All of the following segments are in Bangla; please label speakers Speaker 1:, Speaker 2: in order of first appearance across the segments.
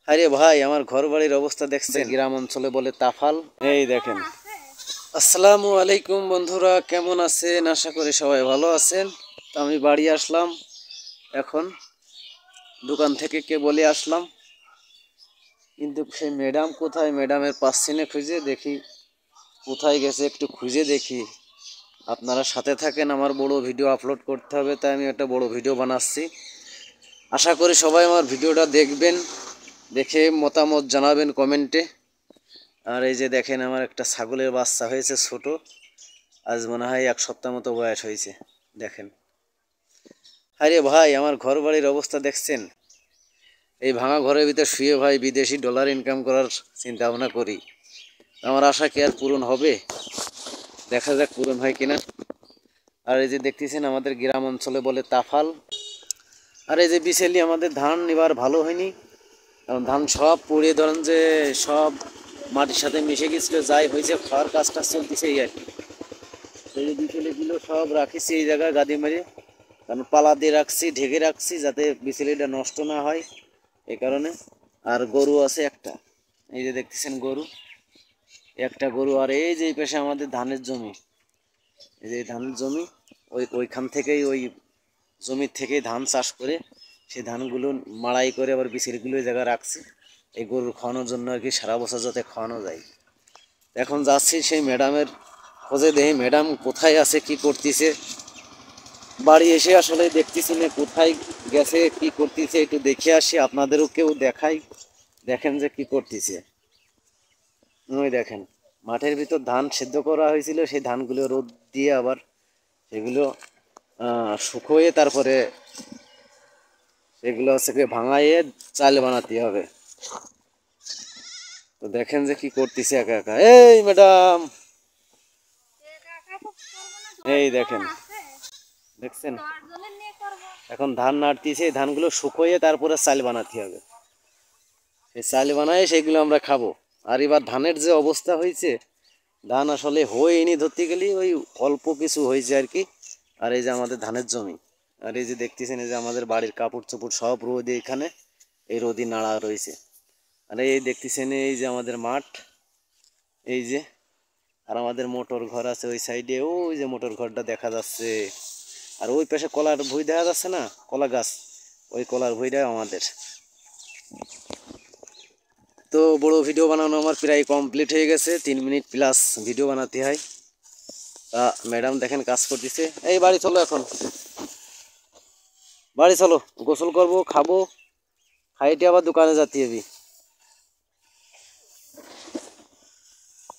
Speaker 1: আরে ভাই, আমার ঘর বাড়ির অবস্থা দেখছেন? গ্রাম অঞ্চলে বলে তাফাল। এই দেখেন। আসসালামু আলাইকুম বন্ধুরা, কেমন আছেন? আশা করি সবাই ভালো আছেন। তো আমি বাড়ি আসলাম এখন, দোকান থেকে কে বলে আসলাম, কিন্তু সেই ম্যাডাম কোথায়? ম্যাডামের পাচ্ছি না খুঁজে, দেখি কোথায় গেছে, একটু খুঁজে দেখি। আপনারা সাথে থাকেন, আমার বড় ভিডিও আপলোড করতে হবে, তাই আমি একটা বড় ভিডিও বানাচ্ছি। আশা করি সবাই আমার ভিডিওটা দেখবেন, দেখে মতামত জানাবেন কমেন্টে। আর এই যে দেখেন, আমার একটা ছাগলের বাচ্চা হয়েছে ছোট, আজ মনে হয় 1 সপ্তাহ মতো বয়স হয়েছে। দেখেন। আরে ভাই, আমার ঘর বাড়ির অবস্থা দেখছেন? এই ভাঙা ঘরের ভিতর শুয়ে ভাই বিদেশি ডলার ইনকাম করার চিন্তা ভাবনা করি। আমার আশা কি আর পূরণ হবে? দেখা যাক পূরণ হয় কিনা। আর এই যে দেখতেছেন, আমাদের গ্রাম অঞ্চলে বলে তাফাল। আর এই যে বিচেলি, আমাদের ধান এবার ভালো হয়নি, কারণ ধান সব পড়ে ধরেন যে সব মাটির সাথে মিশে গেছিল, যাই হয়েছে খাওয়ার কাজটা চলতেছে এই আর কি। এই যে বিচেলিগুলো সব রাখিছি এই জায়গায় গাদি মেরে, কারণ পালা দিয়ে রাখছি, ঢেকে রাখছি যাতে বিচেলিটা নষ্ট না হয়, এই কারণে। আর গরু আছে একটা, এই যে দেখতেছেন গরু, একটা গরু। আর এই যে এই পাশে আমাদের ধানের জমি, এই যে ধানের জমি, ওইখান থেকেই ওই জমির থেকেই ধান চাষ করে সেই ধানগুলো মাড়াই করে আবার বিচেলিগুলো ওই জায়গায় রাখছি এই গরুর খাওয়ানোর জন্য আর কি, সারা বছর যাতে খাওয়ানো যায়। এখন যাচ্ছি সেই ম্যাডামের খোঁজে, দেখি ম্যাডাম কোথায় আছে, কি করতেছে। বাড়ি এসে আসলে দেখতেছি না কোথায় গেছে, কি করতেছে, একটু দেখে আসি, আপনাদেরও কেউ দেখাই, দেখেন যে কি করতেছে। ওই দেখেন, মাঠের ভিতর ধান সেদ্ধ করা হয়েছিল, সেই ধানগুলো রোদ দিয়ে আবার সেগুলো শুকোয়ে তারপরে সেগুলো হচ্ছে ভাঙাইয়ে চাল বানাতে হবে। তো দেখেন যে কি করতেছে একা একা। এই ম্যাডাম, এই দেখেন, দেখছেন? এখন ধান নাড়তেছে, এই ধানগুলো শুকোয়ে তারপরে চাল বানাতে হবে। সেই চাল বানায় সেগুলো আমরা খাবো। আর এবার ধানের যে অবস্থা হয়েছে, ধান আসলে হয়নি ধরতে গেলে, ওই অল্প কিছু হয়েছে আর কি। আর এই যে আমাদের ধানের জমি, আর এই যে দেখতেছেন, এই যে আমাদের বাড়ির কাপড় চোপড় সব রোদে এখানে, এই রোদি নাড়া রয়েছে। আর এই দেখতেছেন, এই যে আমাদের মাঠ, এই যে। আর আমাদের মোটর ঘর আছে ওই সাইডে, ওই যে মোটর ঘরটা দেখা যাচ্ছে। আর ওই পাশে কলার ভুঁই দেখা যাচ্ছে না, কলা গাছ, ওই কলার ভুঁইটা আমাদের। তো বড় ভিডিও বানানো আমার প্রায় কমপ্লিট হয়ে গেছে, 3 মিনিট প্লাস ভিডিও বানাতে হয়। তা ম্যাডাম দেখেন কাজ করতেছে। এই বাড়ি চলো, এখন বাড়ি চলো, গোসল করব, খাবো, খাইতে আবার দোকানে যেতে হবে।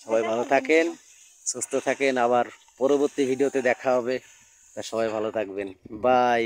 Speaker 1: সবাই ভালো থাকেন, সুস্থ থাকেন, আবার পরবর্তী ভিডিওতে দেখা হবে। তা সবাই ভালো থাকবেন, বাই।